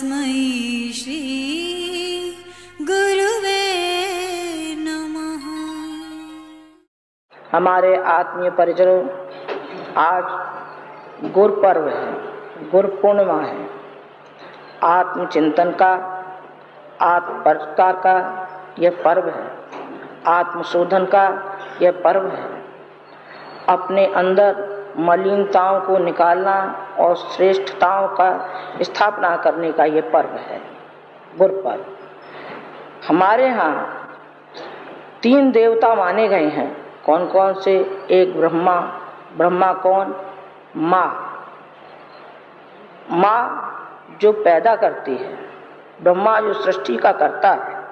तस्मै श्री गुरुवे नमः। हमारे आत्मीय परिजनों, आज गुरु पर्व है, गुरु पूर्णिमा है। आत्मचिंतन का, आत्मपरिष्कार का यह पर्व है, आत्मशोधन का यह पर्व है। अपने अंदर मलिनताओं को निकालना और श्रेष्ठताओं का स्थापना करने का ये पर्व है, गुरु पर्व। हमारे यहाँ 3 देवता माने गए हैं। कौन कौन से? एक ब्रह्मा। ब्रह्मा कौन? माँ। माँ जो पैदा करती है, ब्रह्मा जो सृष्टि का करता है,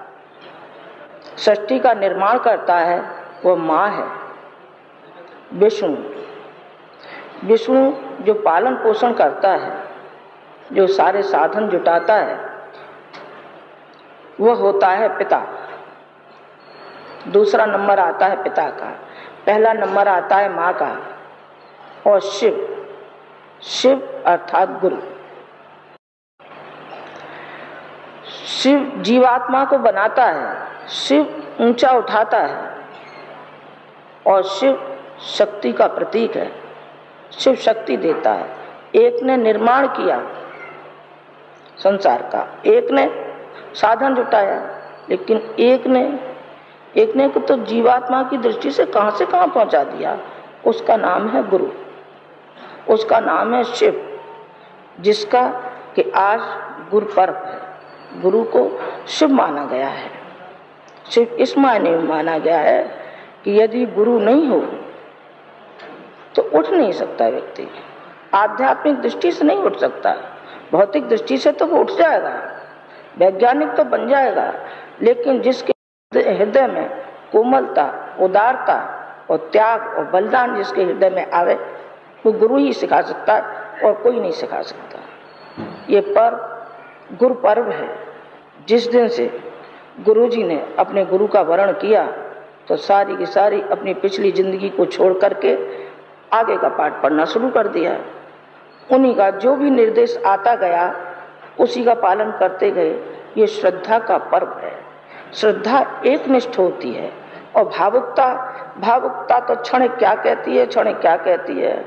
सृष्टि का निर्माण करता है, वो माँ है। विष्णु, विष्णु जो पालन पोषण करता है, जो सारे साधन जुटाता है, वह होता है पिता। दूसरा नंबर आता है पिता का, पहला नंबर आता है माँ का। और शिव, शिव अर्थात गुरु। शिव जीवात्मा को बनाता है, शिव ऊंचा उठाता है और शिव शक्ति का प्रतीक है। शिव शक्ति देता है। एक ने निर्माण किया संसार का, एक ने साधन जुटाया, लेकिन एक ने तो जीवात्मा की दृष्टि से कहां पहुंचा दिया। उसका नाम है गुरु, उसका नाम है शिव, जिसका कि आज गुरु पर्व है। गुरु को शिव माना गया है। शिव इस मायने में माना गया है कि यदि गुरु नहीं हो तो उठ नहीं सकता व्यक्ति। आध्यात्मिक दृष्टि से नहीं उठ सकता, भौतिक दृष्टि से तो वो उठ जाएगा, वैज्ञानिक तो बन जाएगा, लेकिन जिसके हृदय में कोमलता, उदारता और त्याग और बलिदान जिसके हृदय में आवे, वो गुरु ही सिखा सकता है और कोई नहीं सिखा सकता। ये पर्व गुरु पर्व है। जिस दिन से गुरु जी ने अपने गुरु का वरण किया तो सारी की सारी अपनी पिछली जिंदगी को छोड़ करके आगे का पाठ पढ़ना शुरू कर दिया। उन्हीं का जो भी निर्देश आता गया उसी का पालन करते गए। ये श्रद्धा का पर्व है। श्रद्धा एकनिष्ठ होती है और भावुकता तो क्षण क्या कहती है, क्षण क्या कहती है।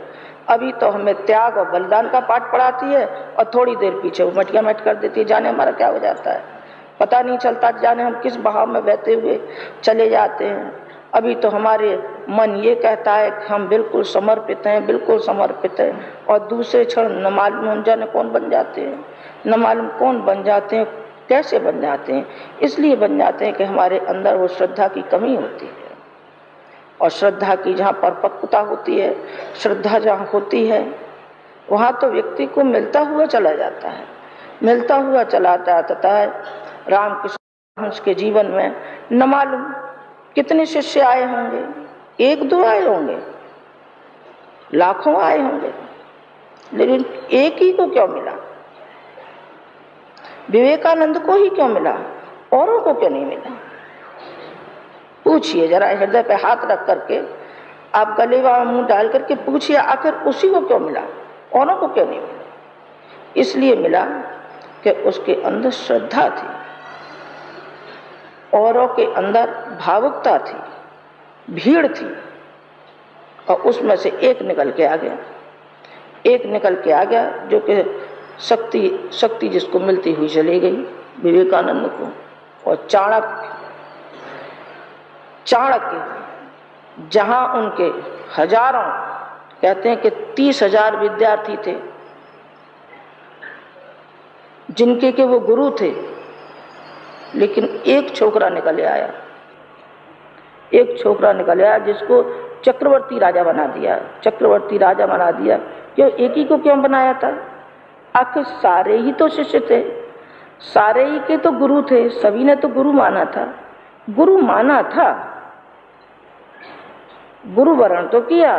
अभी तो हमें त्याग और बलिदान का पाठ पढ़ाती है और थोड़ी देर पीछे वो मटिया मट कर देती है। जाने हमारा क्या हो जाता है पता नहीं चलता, जाने हम किस बहाव में बहते हुए चले जाते हैं। अभी तो हमारे मन ये कहता है कि हम बिल्कुल समर्पित हैं, बिल्कुल समर्पित हैं, और दूसरे क्षण न मालूम जाने कौन बन जाते हैं, न मालूम कौन बन जाते हैं, कैसे बन जाते हैं। इसलिए बन जाते हैं कि हमारे अंदर वो श्रद्धा की कमी होती है। और श्रद्धा की जहाँ परिपक्वता होती है, श्रद्धा जहाँ होती है, वहाँ तो व्यक्ति को मिलता हुआ चला जाता है, मिलता हुआ चला जाता है। रामकृष्ण हंस के जीवन में न मालूम कितने शिष्य आए होंगे, 1-2 आए होंगे, लाखों आए होंगे, लेकिन एक ही को क्यों मिला? विवेकानंद को ही क्यों मिला, औरों को क्यों नहीं मिला? पूछिए जरा, हृदय पे हाथ रख करके आप गले में मुंह डाल करके पूछिए, आखिर उसी को क्यों मिला, औरों को क्यों नहीं मिला? इसलिए मिला कि उसके अंदर श्रद्धा थी, औरों के अंदर भावुकता थी, भीड़ थी, और उसमें से एक निकल के आ गया, एक निकल के आ गया जो कि शक्ति जिसको मिलती हुई चली गई विवेकानंद को। और चाणक्य जहां उनके हजारों, कहते हैं कि 30,000 विद्यार्थी थे जिनके के वो गुरु थे, लेकिन एक छोकरा निकल आया, एक छोकरा निकल आया जिसको चक्रवर्ती राजा बना दिया। चक्रवर्ती राजा बना दिया क्यों? एक ही को क्यों बनाया था? आखिर सारे ही तो शिष्य थे, सारे ही के तो गुरु थे, सभी ने तो गुरु माना था, गुरु माना था, गुरु वरण तो किया,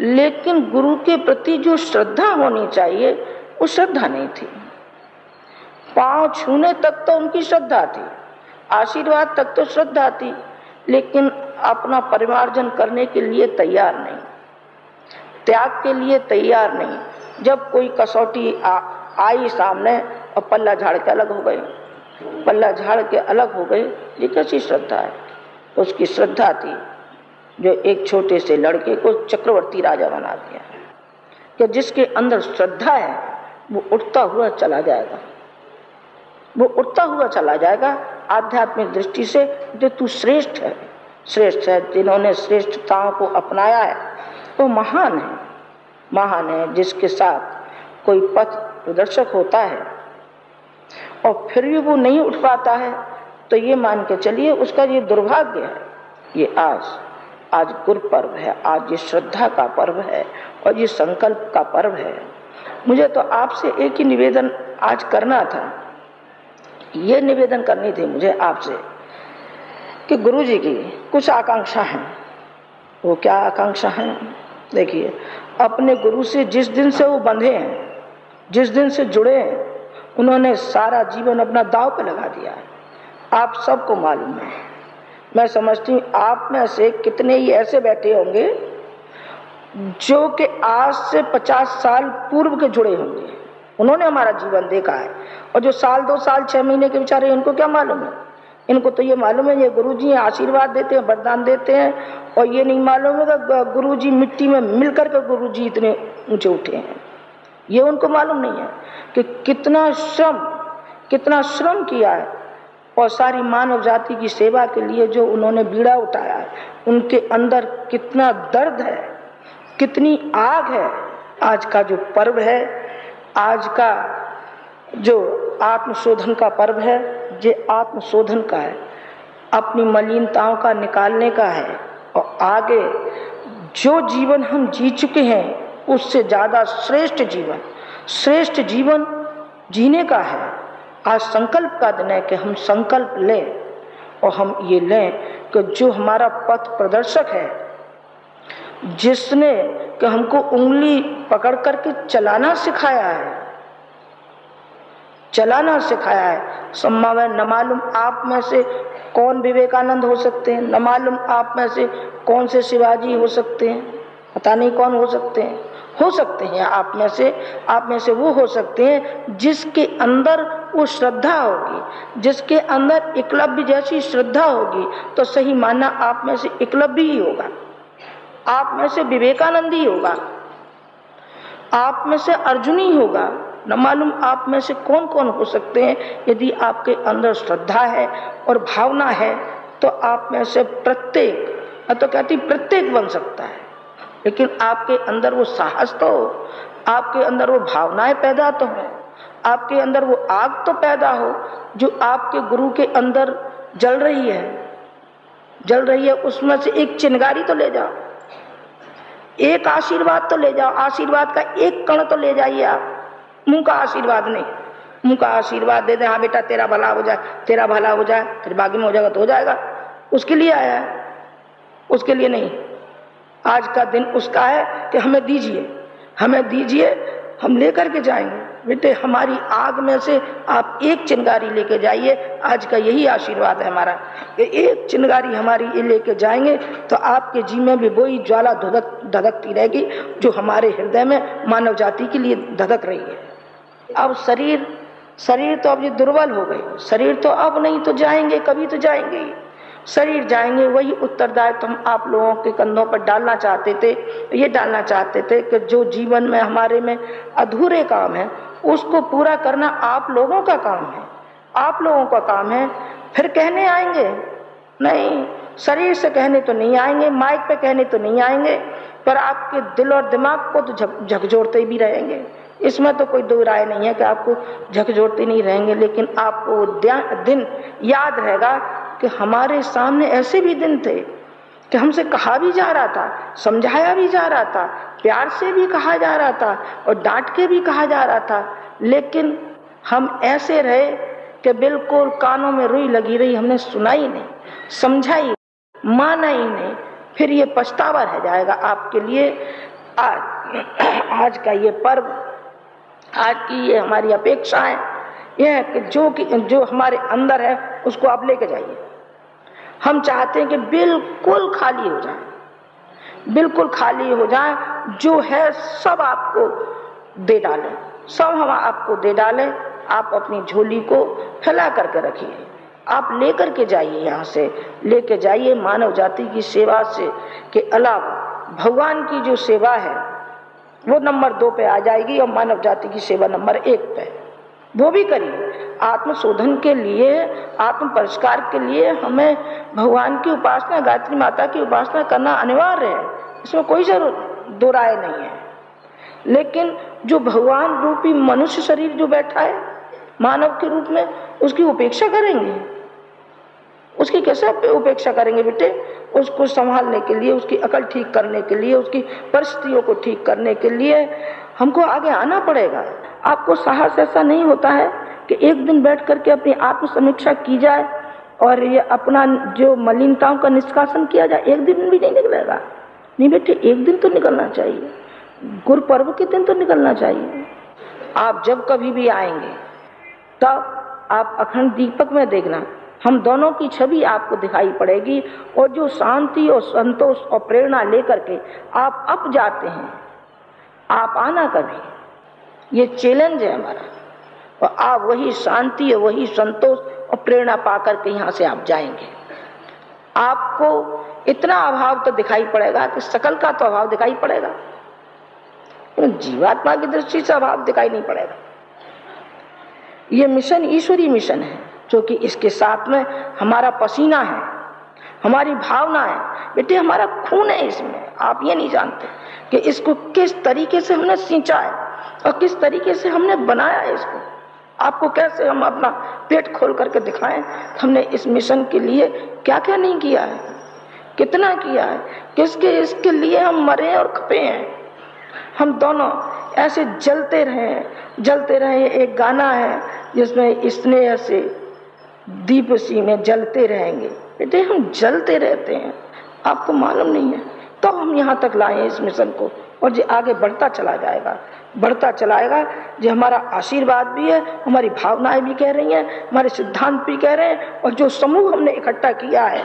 लेकिन गुरु के प्रति जो श्रद्धा होनी चाहिए वो श्रद्धा नहीं थी। पांव छूने तक तो उनकी श्रद्धा थी, आशीर्वाद तक तो श्रद्धा थी, लेकिन अपना परिमार्जन करने के लिए तैयार नहीं, त्याग के लिए तैयार नहीं। जब कोई कसौटी आई सामने और पल्ला झाड़ के अलग हो गई। पल्ला झाड़ के अलग हो गई, ये कैसी श्रद्धा है? उसकी श्रद्धा थी जो एक छोटे से लड़के को चक्रवर्ती राजा बना दिया, कि जिसके अंदर श्रद्धा है वो उठता हुआ चला जाएगा, वो उठता हुआ चला जाएगा आध्यात्मिक दृष्टि से। जो तू श्रेष्ठ है, श्रेष्ठ है, जिन्होंने श्रेष्ठताओं को अपनाया है वो महान है, महान है। जिसके साथ कोई पथ प्रदर्शक होता है और फिर भी वो नहीं उठ पाता है, तो ये मान के चलिए उसका ये दुर्भाग्य है। ये आज गुरु पर्व है, आज ये श्रद्धा का पर्व है और ये संकल्प का पर्व है। मुझे तो आपसे एक ही निवेदन आज करना था, ये निवेदन करनी थी मुझे आपसे कि गुरुजी की कुछ आकांक्षा है। वो क्या आकांक्षा है? देखिए, अपने गुरु से जिस दिन से वो बंधे हैं, जिस दिन से जुड़े हैं, उन्होंने सारा जीवन अपना दांव पे लगा दिया है। आप सबको मालूम है, मैं समझती हूँ आप में से कितने ही ऐसे बैठे होंगे जो कि आज से 50 साल पूर्व के जुड़े होंगे। उन्होंने हमारा जीवन देखा है, और जो साल 2 साल 6 महीने के बेचारे, इनको क्या मालूम है? इनको तो ये मालूम है ये गुरुजी आशीर्वाद देते हैं, वरदान देते हैं, और ये नहीं मालूम है कि गुरुजी मिट्टी में मिलकर के गुरुजी इतने ऊंचे उठे हैं। ये उनको मालूम नहीं है कि कितना श्रम किया है, और सारी मानव जाति की सेवा के लिए जो उन्होंने बीड़ा उठाया है, उनके अंदर कितना दर्द है, कितनी आग है। आज का जो पर्व है, आज का जो आत्मशोधन का पर्व है, ये आत्मशोधन का है, अपनी मलिनताओं का निकालने का है, और आगे जो जीवन हम जी चुके हैं उससे ज़्यादा श्रेष्ठ जीवन जीने का है। आज संकल्प का दिन है कि हम संकल्प लें, और हम ये लें कि जो हमारा पथ प्रदर्शक है, जिसने कि हमको उंगली पकड़ करके चलाना सिखाया है, संभव है न मालूम आप में से कौन विवेकानंद हो सकते हैं, न मालूम आप में से कौन से शिवाजी हो सकते हैं, पता नहीं कौन हो सकते हैं। आप में से वो हो सकते हैं जिसके अंदर वो श्रद्धा होगी, जिसके अंदर एकलव्य जैसी श्रद्धा होगी, तो सही मानना आप में से एकलव्य ही होगा, आप में से विवेकानंद ही होगा, आप में से अर्जुन ही होगा। न मालूम आप में से कौन कौन हो सकते हैं। यदि आपके अंदर श्रद्धा है और भावना है तो आप में से प्रत्येक, तो कहती प्रत्येक बन सकता है। लेकिन आपके अंदर वो साहस तो हो, आपके अंदर वो भावनाएं पैदा तो हो, आपके अंदर वो आग तो पैदा हो जो आपके गुरु के अंदर जल रही है। उसमें से एक चिंगारी तो ले जाओ, एक आशीर्वाद तो ले जाओ, आशीर्वाद का एक कण तो ले जाइए आप। मुंह का आशीर्वाद नहीं, मुंह का आशीर्वाद दे दे, हाँ बेटा तेरा भला हो जाए, फिर बाकी में हो जाएगा तो हो जाएगा, उसके लिए आया है, उसके लिए नहीं। आज का दिन उसका है कि हमें दीजिए, हम लेकर के जाएंगे। बेटे हमारी आग में से आप एक चिंगारी लेके जाइए, आज का यही आशीर्वाद है हमारा, एक चिंगारी हमारी लेके जाएंगे तो आपके जी में भी वही ज्वाला धधकती रहेगी जो हमारे हृदय में मानव जाति के लिए धधक रही है। अब शरीर तो अब ये दुर्बल हो गई, शरीर तो अब नहीं, तो जाएंगे, कभी तो जाएंगे ही, शरीर जाएंगे। वही उत्तरदायित्व हम आप लोगों के कंधों पर डालना चाहते थे कि जो जीवन में हमारे में अधूरे काम है उसको पूरा करना आप लोगों का काम है। फिर कहने आएंगे नहीं, शरीर से कहने तो नहीं आएंगे, माइक पे कहने तो नहीं आएंगे, पर आपके दिल और दिमाग को तो झकझोरते भी रहेंगे। इसमें तो कोई दो राय नहीं है कि आपको झकझोरते नहीं रहेंगे, लेकिन आपको दिन याद रहेगा कि हमारे सामने ऐसे भी दिन थे कि हमसे कहा भी जा रहा था, समझाया भी जा रहा था, प्यार से भी कहा जा रहा था और डांट के भी कहा जा रहा था, लेकिन हम ऐसे रहे कि बिल्कुल कानों में रुई लगी रही, हमने सुना ही नहीं, समझा ही, माना ही नहीं। फिर ये पछतावा रह जाएगा आपके लिए। आज का ये पर्व, आज की ये हमारी अपेक्षा है, यह है कि जो हमारे अंदर है उसको आप लेके जाइए। हम चाहते हैं कि बिल्कुल खाली हो जाए, जो है सब आपको दे डालें, सब हम आपको दे डालें, आप अपनी झोली को फैला करके रखिए, आप लेकर के जाइए, यहाँ से लेके जाइए। मानव जाति की सेवा से के अलावा भगवान की जो सेवा है वो नंबर 2 पे आ जाएगी और मानव जाति की सेवा नंबर 1 पे, वो भी करिए। आत्मशोधन के लिए, आत्म परिष्कार के लिए हमें भगवान की उपासना, गायत्री माता की उपासना करना अनिवार्य है, इसमें कोई दो राय नहीं है। लेकिन जो भगवान रूपी मनुष्य शरीर जो बैठा है मानव के रूप में, उसकी उपेक्षा करेंगे? उसकी कैसे उपेक्षा करेंगे बेटे? उसको संभालने के लिए, उसकी अकल ठीक करने के लिए, उसकी परिस्थितियों को ठीक करने के लिए हमको आगे आना पड़ेगा। आपको साहस ऐसा नहीं होता है कि एक दिन बैठ करके अपनी आत्म समीक्षा की जाए और ये अपना जो मलिनताओं का निष्कासन किया जाए? एक दिन भी नहीं निकलेगा। नहीं बेटे, एक दिन तो निकलना चाहिए, गुरुपर्व के दिन तो निकलना चाहिए। आप जब कभी भी आएंगे तब आप अखंड दीपक में देखना, हम दोनों की छवि आपको दिखाई पड़ेगी। और जो शांति और संतोष और प्रेरणा लेकर के आप अब जाते हैं, आप आना कभी, ये चैलेंज है हमारा। और आप वही शांति और वही संतोष और प्रेरणा पाकर के यहाँ से आप जाएंगे। आपको इतना अभाव तो दिखाई पड़ेगा कि सकल का तो अभाव दिखाई पड़ेगा, जीवात्मा की दृष्टि से अभाव दिखाई नहीं पड़ेगा। ये मिशन ईश्वरीय मिशन है, जो कि इसके साथ में हमारा पसीना है, हमारी भावना है बेटे, हमारा खून है इसमें। आप ये नहीं जानते कि इसको किस तरीके से हमने सींचा है और किस तरीके से हमने बनाया है इसको। आपको कैसे हम अपना पेट खोल करके दिखाएं हमने इस मिशन के लिए क्या क्या नहीं किया है, कितना किया है, किसके इसके लिए हम मरे और खपे हैं। हम दोनों ऐसे जलते रहे। एक गाना है जिसमें स्नेह से दीप सी में जलते रहेंगे। बेटे, हम जलते रहते हैं, आपको मालूम नहीं है। तो हम यहाँ तक लाए इस मिशन को, और जो आगे बढ़ता चला जाएगा। जो हमारा आशीर्वाद भी है, हमारी भावनाएं भी कह रही हैं, हमारे सिद्धांत भी कह रहे हैं, और जो समूह हमने इकट्ठा किया है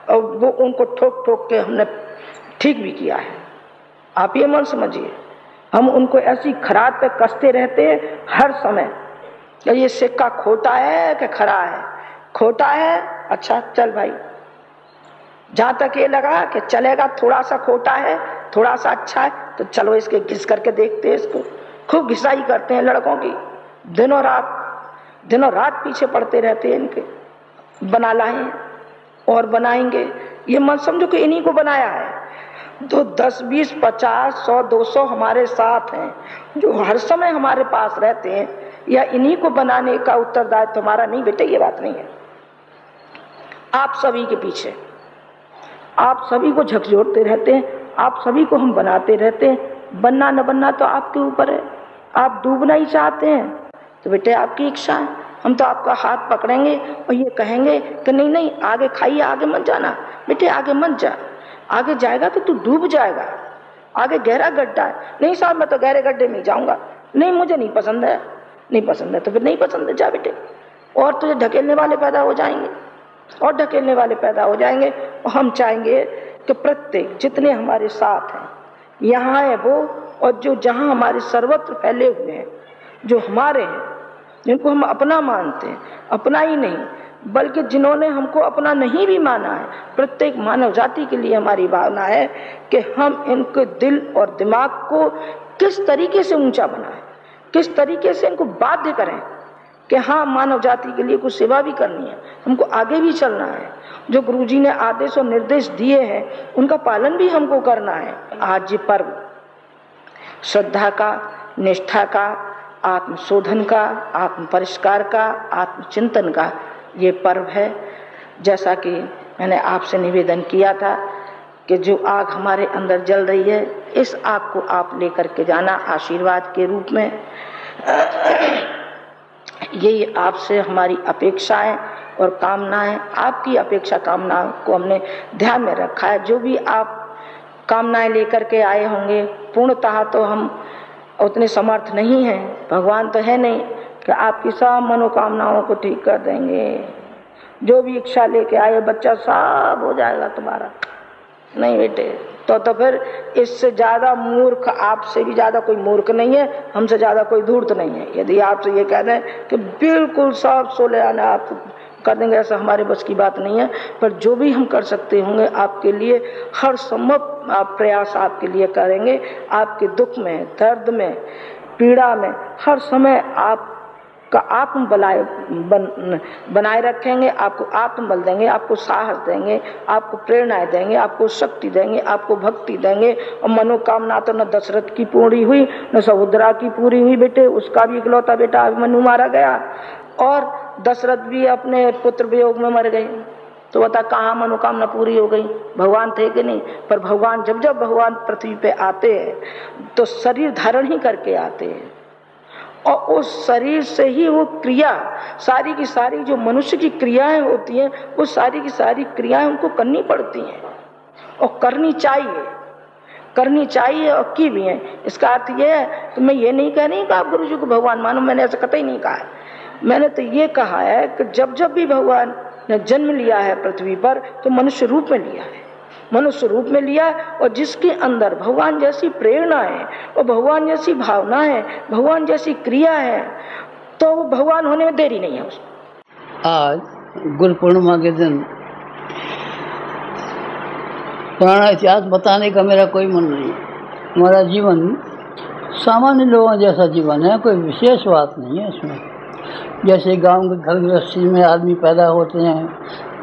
और वो उनको ठोक ठोक के हमने ठीक भी किया है। आप ये मन समझिए, हम उनको ऐसी खराद पे कसते रहते हैं हर समय, ये सिक्का खोटा है कि खरा है। खोटा है, अच्छा चल भाई, जहाँ तक ये लगा कि चलेगा, थोड़ा सा खोटा है थोड़ा सा अच्छा है, तो चलो इसके घिस करके देखते हैं। इसको खूब घिसाई करते हैं लड़कों की, दिनों रात पीछे पड़ते रहते हैं इनके। बना लाए और बनाएंगे, ये मत समझो कि इन्हीं को बनाया है। तो 10, 20, 50, 100, 200 हमारे साथ हैं जो हर समय हमारे पास रहते हैं, या इन्हीं को बनाने का उत्तरदायित्व हमारा नहीं? बेटे, ये बात नहीं है। आप सभी के पीछे, आप सभी को झकझोरते रहते हैं, आप सभी को हम बनाते रहते हैं। बनना न बनना तो आपके ऊपर है। आप डूबना ही चाहते हैं तो बेटे आपकी इच्छा है, हम तो आपका हाथ पकड़ेंगे और ये कहेंगे कि नहीं नहीं, आगे खाइए, आगे मत जाना बेटे, आगे मत जा। आगे जाएगा तो तू डूब जाएगा, आगे गहरा गड्ढा है। नहीं साहब, मैं तो गहरे गड्ढे में जाऊंगा, नहीं मुझे नहीं पसंद है। नहीं पसंद है तो फिर नहीं पसंद है, जा बेटे। और तुझे ढकेलने वाले पैदा हो जाएंगे, और ढकेलने वाले पैदा हो जाएंगे। और हम चाहेंगे कि प्रत्येक जितने हमारे साथ हैं, यहाँ है वो, और जो जहाँ हमारे सर्वत्र फैले हुए हैं, जो हमारे हैं, जिनको हम अपना मानते हैं, अपना ही नहीं बल्कि जिन्होंने हमको अपना नहीं भी माना है, प्रत्येक मानव जाति के लिए हमारी भावना है कि हम इनके दिल और दिमाग को किस तरीके से ऊंचा बनाएं, किस तरीके से इनको बाध्य करें कि हाँ, मानव जाति के लिए कुछ सेवा भी करनी है, हमको आगे भी चलना है। जो गुरुजी ने आदेश और निर्देश दिए हैं उनका पालन भी हमको करना है। आज ये पर्व श्रद्धा का, निष्ठा का, आत्मशोधन का, आत्म परिष्कार का, आत्मचिंतन का ये पर्व है। जैसा कि मैंने आपसे निवेदन किया था कि जो आग हमारे अंदर जल रही है, इस आग को आप लेकर के जाना आशीर्वाद के रूप में। यही आपसे हमारी अपेक्षाएं और कामनाएं, आपकी अपेक्षा कामनाओं को हमने ध्यान में रखा है। जो भी आप कामनाएं लेकर के आए होंगे, पूर्णतः तो हम उतने समर्थ नहीं हैं, भगवान तो है नहीं कि आपकी सब मनोकामनाओं को ठीक कर देंगे। जो भी इच्छा लेके आए बच्चा सब हो जाएगा तुम्हारा, नहीं बेटे। तो फिर इससे ज़्यादा मूर्ख, आपसे भी ज़्यादा कोई मूर्ख नहीं है, हमसे ज़्यादा कोई धूर्त नहीं है। यदि आपसे ये कह दें कि बिल्कुल सब सोले आना आप कर देंगे, ऐसा हमारे बस की बात नहीं है। पर जो भी हम कर सकते होंगे आपके लिए हर संभव प्रयास आपके लिए करेंगे। आपके दुख में, दर्द में, पीड़ा में हर समय आपका आत्म बनाए रखेंगे, आपको आत्मबल देंगे, आपको साहस देंगे, आपको प्रेरणाएं देंगे, आपको शक्ति देंगे, आपको भक्ति देंगे। और मनोकामना तो न दशरथ की पूरी हुई न सहोदरा की पूरी हुई बेटे, उसका भी इकलौता बेटा अभिमन्यु मारा गया और दशरथ भी अपने पुत्र वियोग में मर गए। तो बता कहाँ मनोकामना पूरी हो गई? भगवान थे कि नहीं? पर भगवान जब जब भगवान पृथ्वी पे आते हैं तो शरीर धारण ही करके आते हैं और उस शरीर से ही वो क्रिया सारी की सारी जो मनुष्य की क्रियाएं होती हैं वो सारी की सारी क्रियाएं उनको करनी पड़ती हैं और करनी चाहिए और की भी है। इसका अर्थ ये है कि मैं ये नहीं कह रही कि आप गुरु जी को भगवान मानो, मैंने ऐसा कतई नहीं कहा है। मैंने तो ये कहा है कि जब जब भी भगवान ने जन्म लिया है पृथ्वी पर तो मनुष्य रूप में लिया है, मनुष्य रूप में लिया और जिसके अंदर भगवान जैसी प्रेरणा है और भगवान जैसी भावना है, भगवान जैसी क्रिया है, तो वो भगवान होने में देरी नहीं है उसको। आज गुरु पूर्णिमा के दिन पुराना इतिहास बताने का मेरा कोई मन नहीं। हमारा जीवन सामान्य लोगों जैसा जीवन है, कोई विशेष बात नहीं है इसमें। जैसे गांव के घर गृहस्थी में आदमी पैदा होते हैं,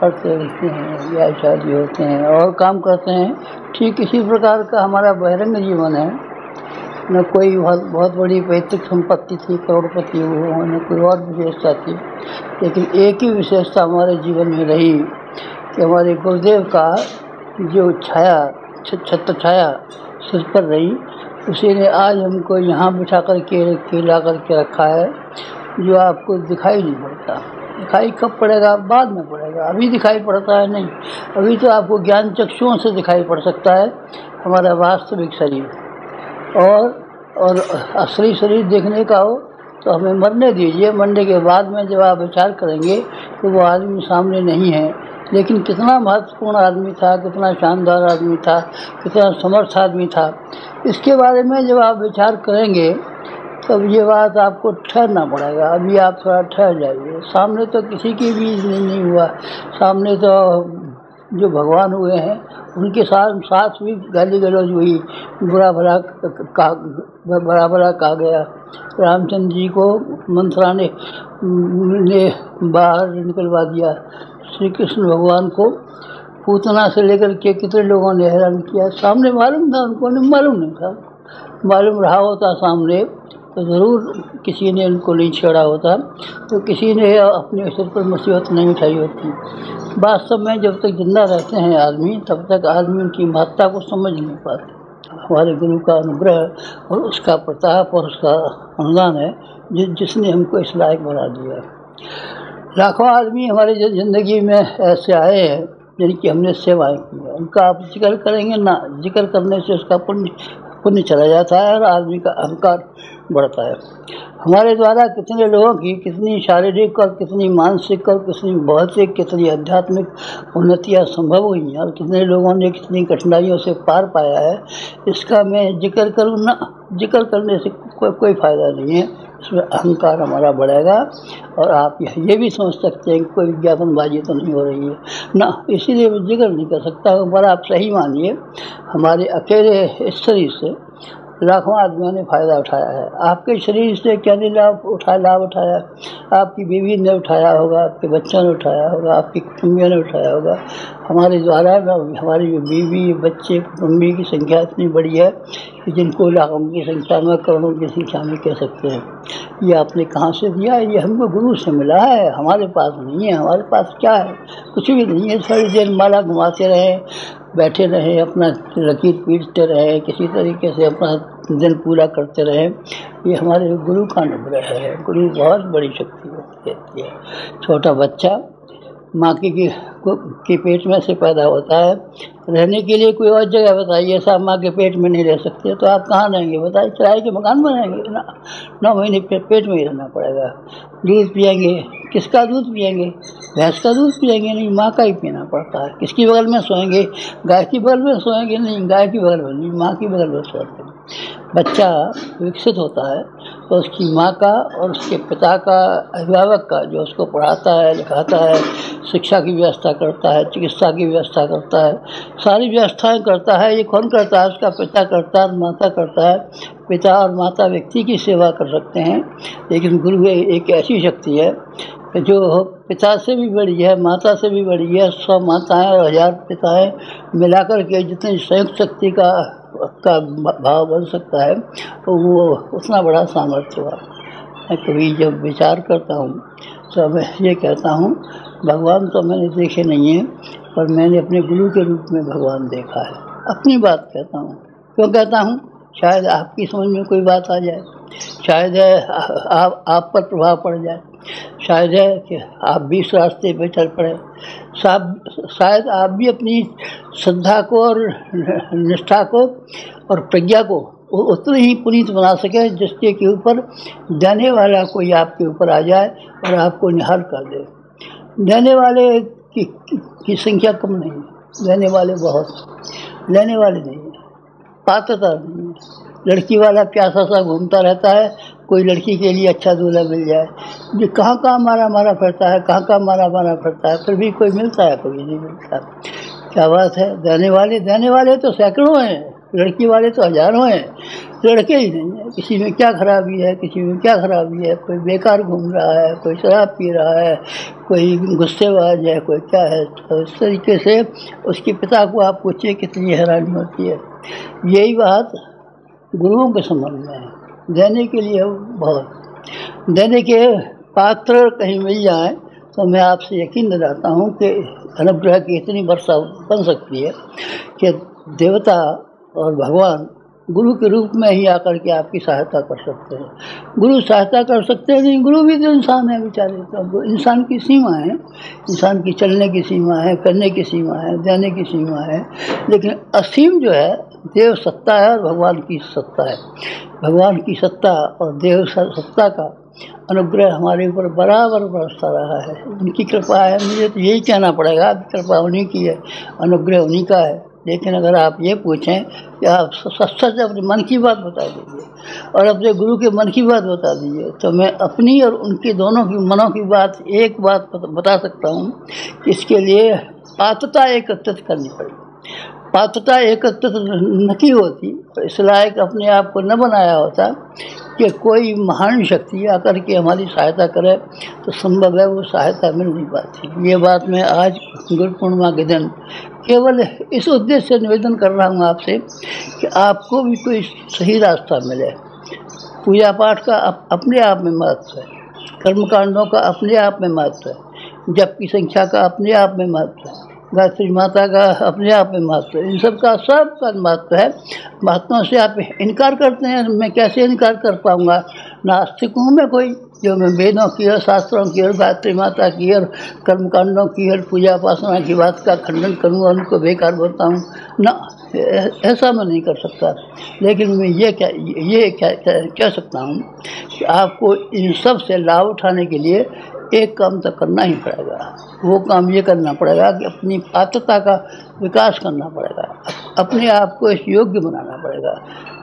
पढ़ते लिखते हैं, ब्याह शादी होते हैं और काम करते हैं, ठीक इसी प्रकार का हमारा बहिरंग जीवन है। न कोई बहुत बड़ी पैतृक संपत्ति थी, करोड़पति हुए, न कोई और विशेषता थी, लेकिन एक ही विशेषता हमारे जीवन में रही कि हमारे गुरुदेव का जो छाया, छत्र छाया सिर पर रही, उसी ने आज हमको यहाँ बिठा करके ला करके रखा है, जो आपको दिखाई नहीं पड़ता। दिखाई कब पड़ेगा? बाद में पड़ेगा, अभी दिखाई पड़ता है नहीं। अभी तो आपको ज्ञान चक्षुओं से दिखाई पड़ सकता है हमारा वास्तविक शरीर। और असली शरीर देखने का हो तो हमें मरने दीजिए, मरने के बाद में जब आप विचार करेंगे तो वो आदमी सामने नहीं है, लेकिन कितना महत्वपूर्ण आदमी था, कितना शानदार आदमी था, कितना समर्थ आदमी था, इसके बारे में जब आप विचार करेंगे तब ये बात आपको ठहरना पड़ेगा। अभी आप थोड़ा ठहर जाइए। सामने तो किसी की भी नहीं हुआ, सामने तो जो भगवान हुए हैं उनके साथ भी गाली गलौज हुई, बुरा भला कहा गया। रामचंद्र जी को मंथरा ने बाहर निकलवा दिया, श्री कृष्ण भगवान को पूतना से लेकर के कितने लोगों ने हैरान किया। सामने मालूम था उनको, नहीं मालूम नहीं था। मालूम रहा होता सामने तो ज़रूर किसी ने उनको नहीं छेड़ा होता, तो किसी ने अपने सिर पर मुसीबत नहीं उठाई होती। वास्तव में जब तक जिंदा रहते हैं आदमी, तब तक आदमी उनकी महत्ता को समझ नहीं पाते। हमारे गुरु का अनुग्रह और उसका प्रताप और उसका अनुदान है जिसने हमको इस लायक बना दिया। लाखों आदमी हमारी ज़िंदगी में ऐसे आए हैं जिनकी हमने सेवाएं की है, उनका आप जिक्र करेंगे ना, जिक्र करने से उसका पुण्य चला जाता है और आदमी का अहंकार बढ़ता है। हमारे द्वारा कितने लोगों की कितनी शारीरिक और कितनी मानसिक और कितनी भौतिक, कितनी आध्यात्मिक उन्नतियाँ संभव हुई हैं और कितने लोगों ने कितनी कठिनाइयों से पार पाया है, इसका मैं जिक्र करूँ ना, जिक्र करने से कोई फ़ायदा नहीं है। इसमें अहंकार हमारा बढ़ेगा और आप ये भी समझ सकते हैं कि कोई विज्ञापनबाजी तो नहीं हो रही है ना, इसीलिए मैं जिक्र नहीं कर सकता। पर आप सही मानिए, हमारे अकेले इस शरीर से लाखों आदमियों ने फ़ायदा उठाया है। आपके शरीर से क्या नहीं लाभ उठाया, आपकी बीवी ने उठाया होगा, आपके बच्चों ने उठाया होगा, आपकी कुटुंबियों ने उठाया होगा। हमारे द्वारा हमारी बीवी, बच्चे, कुटुंबी की संख्या इतनी बड़ी है कि जिनको लाखों की संख्या में, करोड़ों की संख्या में कह सकते हैं। ये आपने कहाँ से दिया? ये हमको गुरु से मिला है, हमारे पास नहीं है। हमारे पास क्या है? कुछ भी नहीं है। थोड़ी देर माला घुमाते रहे, बैठे रहे, अपना लकीर पीटते रहे, किसी तरीके से अपना दिन पूरा करते रहे, ये हमारे गुरु का अनुग्रह है। गुरु बहुत बड़ी शक्ति देती है। छोटा बच्चा माँ के पेट में से पैदा होता है। रहने के लिए कोई और जगह बताइए, ऐसा माँ के पेट में नहीं रह सकते तो आप कहाँ रहेंगे बताइए? किराए के मकान बनाएंगे ना? 9 महीने पेट में ही रहना पड़ेगा। दूध पिएंगे, किसका दूध पिएंगे? भैंस का दूध पिएंगे नहीं, माँ का ही पीना पड़ता है। किसकी बगल में सोएंगे? गाय की बगल में सोएंगे नहीं, गाय की बगल में नहीं, माँ की बगल में सोएंगे। बच्चा विकसित होता है तो उसकी माँ का और उसके पिता का, अभिभावक का, जो उसको पढ़ाता है, लिखाता है, शिक्षा की व्यवस्था करता है, चिकित्सा की व्यवस्था करता है, सारी व्यवस्थाएं करता है। ये कौन करता है? उसका पिता करता है, माता करता है। पिता और माता व्यक्ति की सेवा कर सकते हैं, लेकिन गुरु एक ऐसी शक्ति है जो पिता से भी बड़ी है, माता से भी बड़ी है। 100 माताएं और 1000 पिताएं मिलाकर के जितनी संयुक्त शक्ति का भाव बन सकता है तो वो उतना बड़ा सामर्थ्य हुआ। मैं कभी जब विचार करता हूँ तो मैं ये कहता हूँ, भगवान तो मैंने देखे नहीं है, पर मैंने अपने गुरु के रूप में भगवान देखा है। अपनी बात कहता हूँ। क्यों कहता हूँ? शायद आपकी समझ में कोई बात आ जाए, शायद आप पर प्रभाव पड़ जाए, शायद है कि आप भी इस रास्ते पे चल पड़े, शायद आप भी अपनी श्रद्धा को और निष्ठा को और प्रज्ञा को उतने ही पुनीत बना सके जिसके के ऊपर देने वाला कोई आपके ऊपर आ जाए और आपको निहाल कर दे। देने वाले की संख्या कम नहीं है, देने वाले बहुत, लेने वाले नहीं है, पात्रता नहीं है। लड़की वाला प्यासा सा घूमता रहता है, कोई लड़की के लिए अच्छा दूल्हा मिल जाए, जो कहाँ मारा फिरता है, कहाँ मारा फिरता है, फिर भी कोई मिलता है, कोई नहीं मिलता। क्या बात है? देने वाले तो सैकड़ों हैं, लड़की वाले तो हजारों हैं, लड़के ही नहीं है। किसी में क्या खराबी है, किसी में क्या खराबी है? कोई बेकार घूम रहा है, कोई शराब पी रहा है, कोई गुस्सेबाज है, कोई क्या है। तो इस तरीके से उसके पिता को आप पूछिए कितनी हैरानी होती है। यही बात गुरुओं के संबंध में है। देने के लिए बहुत, देने के पात्र कहीं मिल जाए तो मैं आपसे यकीन दिलाता हूँ कि अनुग्रह की इतनी वर्षा बन सकती है कि देवता और भगवान गुरु के रूप में ही आकर के आपकी सहायता कर सकते हैं। गुरु सहायता कर सकते हैं नहीं, गुरु भी तो इंसान है बेचारे। तो इंसान की सीमा है, इंसान की चलने की सीमा है, करने की सीमा है, देने की सीमा है, लेकिन असीम जो है देव सत्ता है और भगवान की सत्ता है। भगवान की सत्ता और देव सत्ता का अनुग्रह हमारे ऊपर बराबर बरसता रहा है। उनकी कृपा है, मुझे तो यही कहना पड़ेगा, कृपा उन्हीं की है, अनुग्रह उन्हीं का है। लेकिन अगर आप ये पूछें कि आप सच अपने मन की बात बता दीजिए और अपने गुरु के मन की बात बता दीजिए, तो मैं अपनी और उनकी दोनों की मनों की बात एक बात बता सकता हूँ कि इसके लिए पात्रता एकत्रित करनी पड़ेगी। पात्रता एकत्रित न की होती तो इस लायक अपने आप को न बनाया होता कि कोई महान शक्ति आकर के हमारी सहायता करे, तो संभव है वो सहायता मिल नहीं पाती। ये बात मैं आज गुरु पूर्णिमा के दिन केवल इस उद्देश्य से निवेदन कर रहा हूँ आपसे कि आपको भी कोई सही रास्ता मिले। पूजा पाठ का अपने आप में महत्व है, कर्मकांडों का अपने आप में महत्व है, जप की संख्या का अपने आप में महत्व है, गायत्री माता का अपने आप में महत्व है, इन सब का महत्व है। महत्वों से आप इनकार करते हैं, मैं कैसे इनकार कर पाऊँगा? नास्तिक हूँ मैं कोई जो मैं वेदों की और शास्त्रों की और गायत्री माता की और कर्मकांडों की और पूजा उपासना की बात का खंडन करूँ और उनको बेकार बोलता हूँ ना? ऐसा मैं नहीं कर सकता। लेकिन मैं ये कह सकता हूँ कि आपको इन सब से लाभ उठाने के लिए एक काम तो करना ही पड़ेगा। वो काम ये करना पड़ेगा कि अपनी पात्रता का विकास करना पड़ेगा, अपने आप को इस योग्य बनाना पड़ेगा,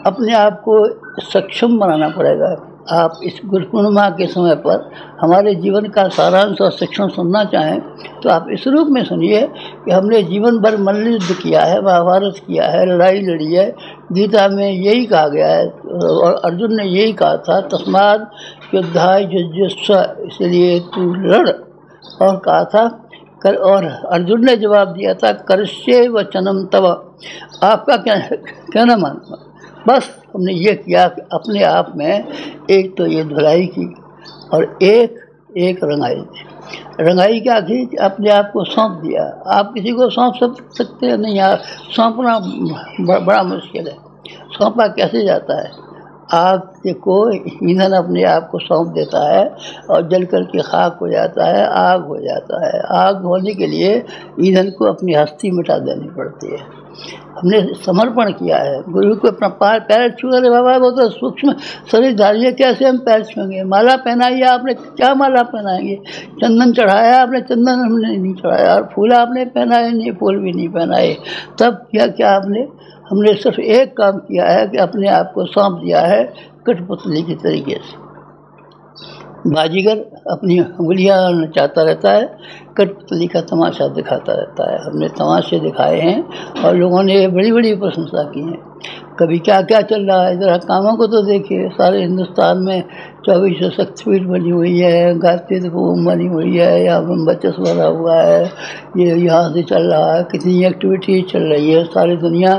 अपने आप को सक्षम बनाना पड़ेगा। आप इस गुरु पूर्णिमा के समय पर हमारे जीवन का सारांश और शिक्षण सुनना चाहें तो आप इस रूप में सुनिए कि हमने जीवन भर मल्लयुद्ध किया है, महाभारत किया है, लड़ाई लड़ी है। गीता में यही कहा गया है और अर्जुन ने यही कहा था, तस्माद युद्धाय युज्यस्व, इसलिए तू लड़। और कहा था और अर्जुन ने जवाब दिया था, करश्ये वचनम तव, आपका कहना मानूंगा। बस हमने ये किया कि अपने आप में एक तो ये धुलाई की और एक रंगाई थी। रंगाई क्या की? अपने आप को सौंप दिया। आप किसी को सौंप सकते हैं नहीं, यार सौंपना बड़ा मुश्किल है। सौंपा कैसे जाता है? आग को ईंधन अपने आप को सौंप देता है और जल कर के खाक हो जाता है, आग हो जाता है। आग होने के लिए ईंधन को अपनी हस्ती मिटा देनी पड़ती है। हमने समर्पण किया है, गुरु को अपना पैर छू। अरे बाबा वो तो सूक्ष्म शरीर धारिए, कैसे हम पैर छूएंगे? माला पहनाई आपने, क्या माला पहनाएंगे? चंदन चढ़ाया आपने, चंदन हमने नहीं चढ़ाया। और फूल आपने पहनाए नहीं, फूल भी नहीं पहनाए। तब क्या हमने सिर्फ एक काम किया है कि अपने आप को सौंप दिया है कठपुतली की तरीके से। बाजीगर अपनी उंगलियां नचाता रहता है, कठपुतली का तमाशा दिखाता रहता है। हमने तमाशे दिखाए हैं और लोगों ने बड़ी बड़ी प्रशंसा की है। कभी क्या क्या चल रहा है, ज़रा कामों को तो देखिए। सारे हिंदुस्तान में 2400 शक्तिपीठ बनी हुई है, गायत्री होम बनी हुई है, यहाँ पर बचस बना हुआ है, ये यहाँ से चल रहा है। कितनी एक्टिविटी चल रही है, सारी दुनिया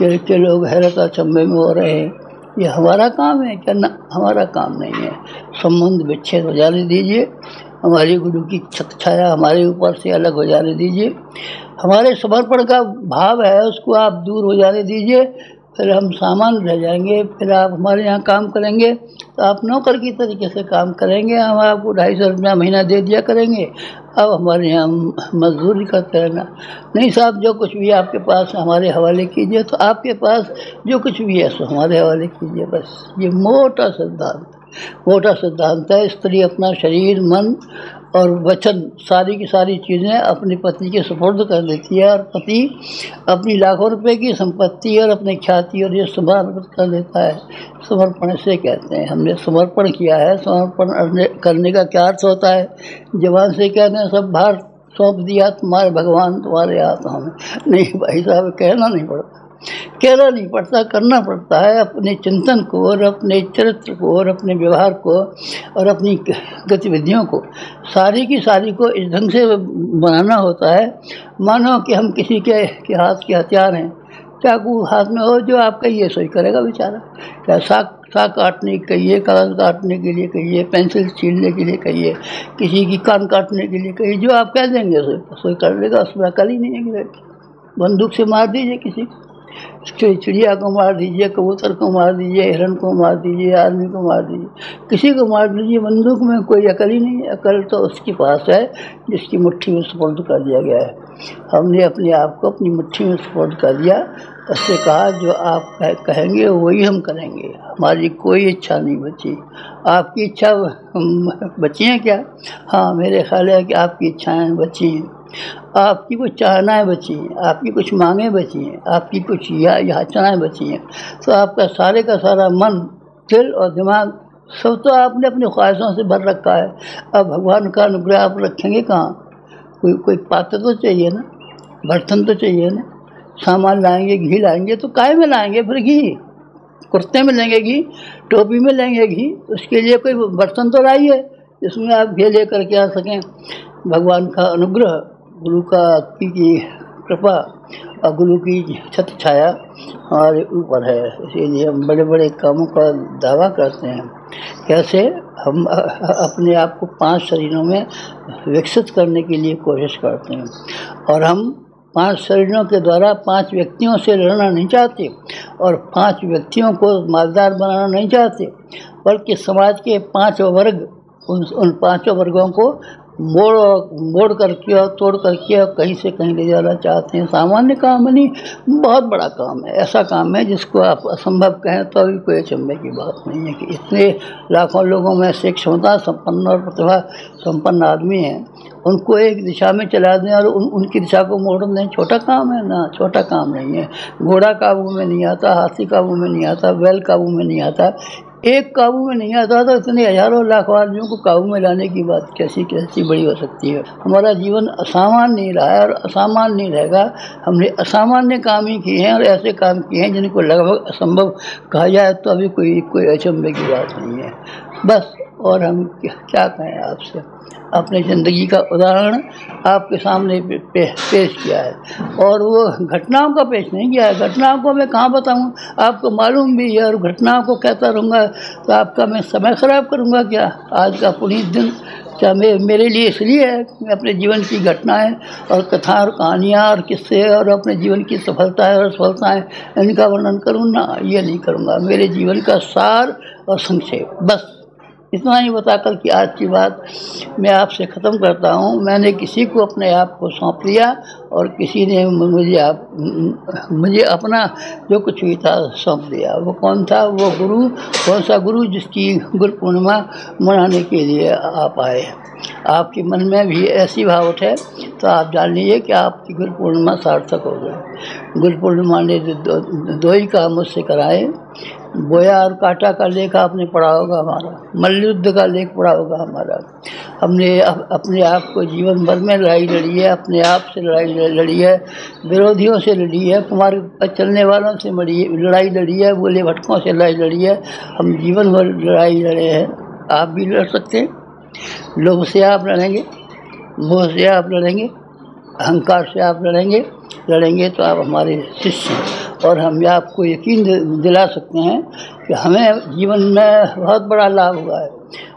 के लोग हैरत अचंभे में हो रहे हैं। ये हमारा काम है क्या? ना, हमारा काम नहीं है। संबंध विच्छेद हो जाने दीजिए, हमारी गुरु की छत्र छाया हमारे ऊपर से अलग हो जाने दीजिए। हमारे समर्पण का भाव है उसको आप दूर हो जाने दीजिए, फिर हम सामान रह जाएंगे। फिर आप हमारे यहाँ काम करेंगे तो आप नौकर की तरीके से काम करेंगे। हम आपको 250 रुपया महीना दे दिया करेंगे, अब हमारे यहाँ मजदूरी करते रहना। नहीं साहब, जो कुछ भी आपके पास हमारे हवाले कीजिए, तो आपके पास जो कुछ भी है सो हमारे हवाले कीजिए। बस ये मोटा सिद्धांत है। स्त्री अपना शरीर, मन और वचन, सारी की सारी चीज़ें अपने पति के सुपुर्द कर देती है, और पति अपनी लाखों रुपए की संपत्ति और अपनी ख्याति और ये समर्पित कर देता है। समर्पण से कहते हैं हमने समर्पण किया है। समर्पण करने का क्या अर्थ होता है? जवान से कहते हैं सब भार सौंप दिया तुम्हारे भगवान तुम्हारे हाथों में। नहीं भाई साहब, कहना नहीं पड़ता, करना पड़ता है। अपने चिंतन को और अपने चरित्र को और अपने व्यवहार को और अपनी गतिविधियों को सारी की सारी को इस ढंग से बनाना होता है मानो कि हम किसी के हाथ के हथियार हैं। चाकू हाथ में हो, जो आप कहिए सोई करेगा बेचारा। क्या साग काटने के कहिए, कागज काटने के लिए कहिए, पेंसिल छीलने के लिए कहिए, किसी की कान काटने के लिए कहिए, जो आप कह देंगे सोई कर लेगा। उसमें अकल ही नहीं है। बंदूक से मार दीजिए किसी, चिड़िया को मार दीजिए, कबूतर को मार दीजिए, हिरण को मार दीजिए, आदमी को मार दीजिए, किसी को मार दीजिए। बंदूक में कोई अकल ही नहीं है। अकल तो उसके पास है जिसकी मुट्ठी में सुपुर्द कर दिया गया है। हमने अपने आप को अपनी मुट्ठी में सुपुर्द कर दिया। उससे कहा जो आप कहेंगे वही हम करेंगे, हमारी कोई इच्छा नहीं बची। आपकी इच्छा बची है क्या? हाँ, मेरे ख्याल है कि आपकी इच्छाएँ बची हैं, आपकी कुछ चाहनाएँ बची हैं, आपकी कुछ मांगें बची हैं, आपकी कुछ याचनाएँ बची हैं। तो आपका सारे का सारा मन, दिल और दिमाग सब तो आपने अपनी ख्वाहिशों से भर रखा है। अब भगवान का अनुग्रह आप रखेंगे कहाँ? कोई पात्र तो चाहिए ना, बर्तन तो चाहिए ना। सामान लाएंगे, घी लाएंगे तो काय में लाएंगे? फिर घी कुर्ते में लेंगे, घी टोपी में लेंगे, घी उसके लिए कोई बर्तन तो लाइए जिसमें आप घी ले करके आ सकें। भगवान का अनुग्रह, गुरु की कृपा और गुरु की छत्र छाया हमारे ऊपर है, इसीलिए हम बड़े बड़े कामों का दावा करते हैं। कैसे? हम अपने आप को 5 शरीरों में विकसित करने के लिए कोशिश करते हैं, और हम 5 शरीरों के द्वारा 5 व्यक्तियों से लड़ना नहीं चाहते और 5 व्यक्तियों को मालदार बनाना नहीं चाहते, बल्कि समाज के 5 वर्ग, उन 5 वर्गों को मोड़ करके और तोड़ करके और कहीं से कहीं ले जाना चाहते हैं। सामान्य काम नहीं, बहुत बड़ा काम है। ऐसा काम है जिसको आप असंभव कहें तो अभी कोई अचंभे की बात नहीं है कि इतने लाखों लोगों में से क्षमता संपन्न और प्रतिभा संपन्न आदमी हैं, उनको एक दिशा में चला दें और उनकी दिशा को मोड़ दें। छोटा काम है ना? छोटा काम नहीं है। घोड़ा काबू में नहीं आता, हाथी काबू में नहीं आता, बैल काबू में नहीं आता, एक काबू में नहीं आता तो इतने हजारों लाखों आदमियों को काबू में लाने की बात कैसी बड़ी हो सकती है। हमारा जीवन असामान्य नहीं रहा है और असामान्य नहीं रहेगा। हमने असामान्य काम ही किए हैं और ऐसे काम किए हैं जिनको लगभग असंभव कहा जाए तो अभी कोई अचंभे की बात नहीं है। बस, और हम क्या कहें आपसे। अपनी ज़िंदगी का उदाहरण आपके सामने पेश किया है, और वो घटनाओं का पेश नहीं किया है। घटनाओं को मैं कहाँ बताऊँ, आपको मालूम भी है, और घटनाओं को कहता रहूँगा तो आपका मैं समय ख़राब करूँगा क्या? आज का पुनीत दिन क्या मेरे लिए इसलिए है कि मैं अपने जीवन की घटनाएं और कथा और कहानियाँ और किस्से और अपने जीवन की सफलताएं और असफलताएं इनका वर्णन करूँ ना, ये नहीं करूँगा। मेरे जीवन का सार और संक्षेप, बस इतना ही बताकर कि आज की बात मैं आपसे ख़त्म करता हूँ। मैंने किसी को अपने आप को सौंप दिया और किसी ने मुझे अपना जो कुछ भी था सौंप दिया। वो कौन था? वो गुरु, कौन सा गुरु? जिसकी गुरु पूर्णिमा मनाने के लिए आप आए। आपके मन में भी ऐसी भाव उठे तो आप जान लीजिए कि आपकी गुरु पूर्णिमा सार्थक हो गई। गुरु पूर्णिमा ने दो ही काम मुझसे कराए। बोया और काटा का लेख आपने पढ़ा होगा हमारा, मल्लयुद्ध का लेख पढ़ा होगा हमारा। हमने अपने आप को जीवन भर में लड़ाई लड़ी है, अपने आप से लड़ाई लड़ी है, विरोधियों से लड़ी है, कुमार्ग पर चलने वालों से लड़ाई लड़ी है, बोले भटकों से लड़ाई लड़ी है। हम जीवन भर लड़ाई लड़े हैं। आप भी लड़ सकते हैं। लोभ से आप लड़ेंगे, मोह से आप लड़ेंगे, अहंकार से आप लड़ेंगे तो आप हमारे शिष्य हैं। और हम आपको यकीन दिला सकते हैं कि हमें जीवन में बहुत बड़ा लाभ हुआ है।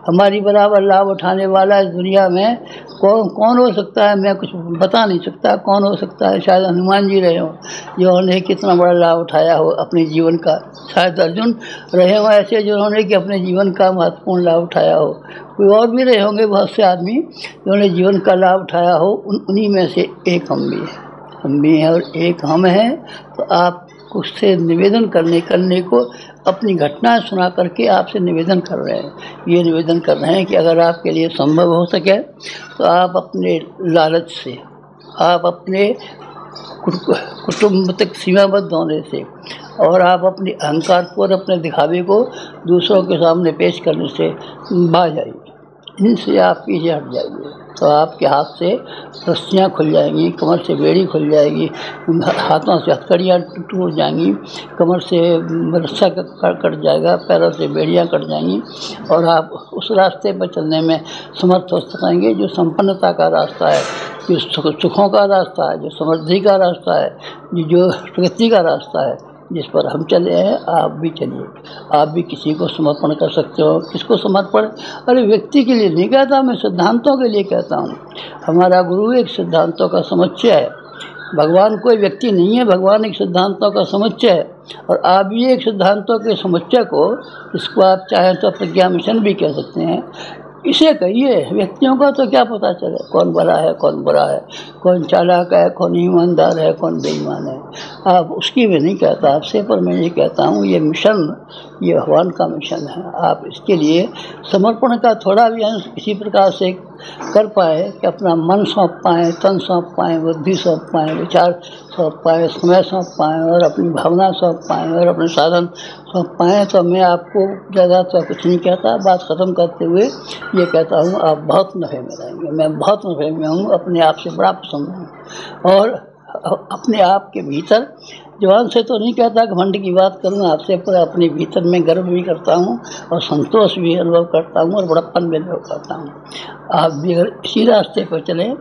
हमारी बराबर लाभ उठाने वाला इस दुनिया में कौन हो सकता है? मैं कुछ बता नहीं सकता कौन हो सकता है। शायद हनुमान जी रहे हों जिन्होंने कितना बड़ा लाभ उठाया हो अपने जीवन का। शायद अर्जुन रहे हों ऐसे जिन्होंने कि अपने जीवन का महत्वपूर्ण लाभ उठाया हो। कोई और भी रहे होंगे बहुत से आदमी जिन्होंने जीवन का लाभ उठाया हो। उन्हीं में से एक हम भी हैं और एक हम हैं। तो आप उससे निवेदन करने को अपनी घटना सुना करके आपसे निवेदन कर रहे हैं। ये निवेदन कर रहे हैं कि अगर आपके लिए संभव हो सके तो आप अपने लालच से, आप अपने कुटुंब तक सीमाबद्ध होने से और आप अपने अहंकार को और अपने दिखावे को दूसरों के सामने पेश करने से बाज जाइए। इनसे आप पीछे हट जाइए तो आपके हाथ से रस्सियाँ खुल जाएंगी, कमर से बेड़ी खुल जाएगी, हाथों से हथकड़ियाँ टूट जाएंगी, कमर से रस्सा कट जाएगा, पैरों से बेड़ियाँ कट जाएंगी और आप उस रास्ते पर चलने में समर्थ हो सकेंगे जो संपन्नता का रास्ता है, जो सुखों का रास्ता है, जो समृद्धि का रास्ता है, जो प्रगति का रास्ता है, जिस पर हम चले हैं। आप भी चलिए। आप भी किसी को समर्पण कर सकते हो। किसको समर्पण? अरे व्यक्ति के लिए नहीं कहता, मैं सिद्धांतों के लिए कहता हूँ। हमारा गुरु एक सिद्धांतों का समुच्चय है। भगवान कोई व्यक्ति नहीं है, भगवान एक सिद्धांतों का समुच्चय है। और आप भी एक सिद्धांतों के समुच्चय को, इसको आप चाहें तो प्रज्ञा मिशन भी कह सकते हैं, इसे कहिए। व्यक्तियों का तो क्या पता चले कौन भला है कौन बुरा है, कौन चालाक है कौन ईमानदार है कौन बेईमान है। आप उसकी भी नहीं कहता आपसे, पर मैं ये कहता हूँ ये मिशन, ये भगवान का मिशन है। आप इसके लिए समर्पण का थोड़ा भी अंश इसी प्रकार से कर पाए कि अपना मन सौंप पाएँ, तन सौंप पाएँ, बुद्धि सौंप पाएँ, विचार सौंप पाएँ, समय सौंप पाएँ और अपनी भावना सौंप पाएँ और अपने साधन सौंप पाएँ। तो मैं आपको ज़्यादा तो कुछ नहीं कहता। बात ख़त्म करते हुए ये कहता हूँ आप बहुत नफ़े में रहेंगे। मैं बहुत नफ़े में हूँ, अपने आप से बड़ा पसंद हूँ और अपने आप के भीतर, जवान से तो नहीं कहता घमंड की बात करूँ आपसे, पर अपने भीतर में गर्व भी करता हूँ और संतोष भी अनुभव करता हूँ और बड़प्पन भी अनुभव करता हूँ। आप भी अगर इसी रास्ते पर चलें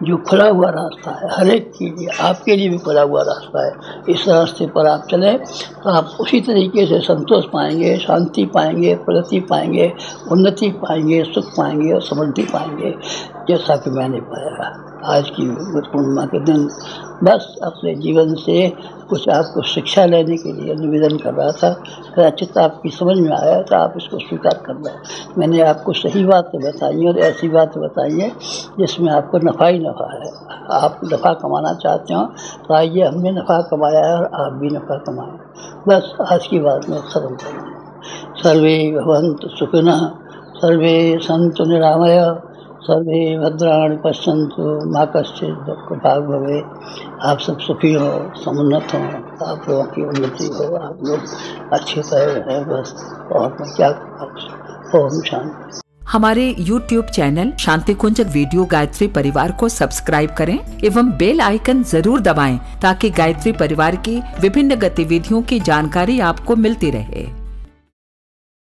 जो खुला हुआ रास्ता है हर एक के लिए, आपके लिए भी खुला हुआ रास्ता है, इस रास्ते पर आप चलें तो आप उसी तरीके से संतोष पाएंगे, शांति पाएंगे, प्रगति पाएंगे, उन्नति पाएंगे, सुख पाएंगे और समृद्धि पाएंगे, जैसा कि मैंने पाया आज की गुरु पूर्णिमा के दिन। बस अपने जीवन से कुछ आपको शिक्षा लेने के लिए निवेदन कर रहा था। कदाचित आपकी समझ में आया तो आप इसको स्वीकार कर लें। मैंने आपको सही बातें बताई और ऐसी बातें बताई हैं जिसमें आपको नफ़ा ही नफ़ा है। आप नफ़ा कमाना चाहते हो तो आइए, हमने नफ़ा कमाया है और आप भी नफ़ा कमाएं। बस आज की बात में ख़त्म करूँ। सर्वे भवन्तु सुखिनः, सर्वे सन्तु निरामया, सर्वे भद्राणि पश्यन्तु मा कश्चित् दुःखभाग् भवेत्। आप सब सुखी हो, समुन्नत हो, आप लोगों की उन्नति हो, आप लोग अच्छे तरह रहें। बस और मैं क्या कहूँ। ओम शांति। हमारे YouTube चैनल शांति कुंज वीडियो गायत्री परिवार को सब्सक्राइब करें एवं बेल आइकन जरूर दबाएं ताकि गायत्री परिवार की विभिन्न गतिविधियों की जानकारी आपको मिलती रहे।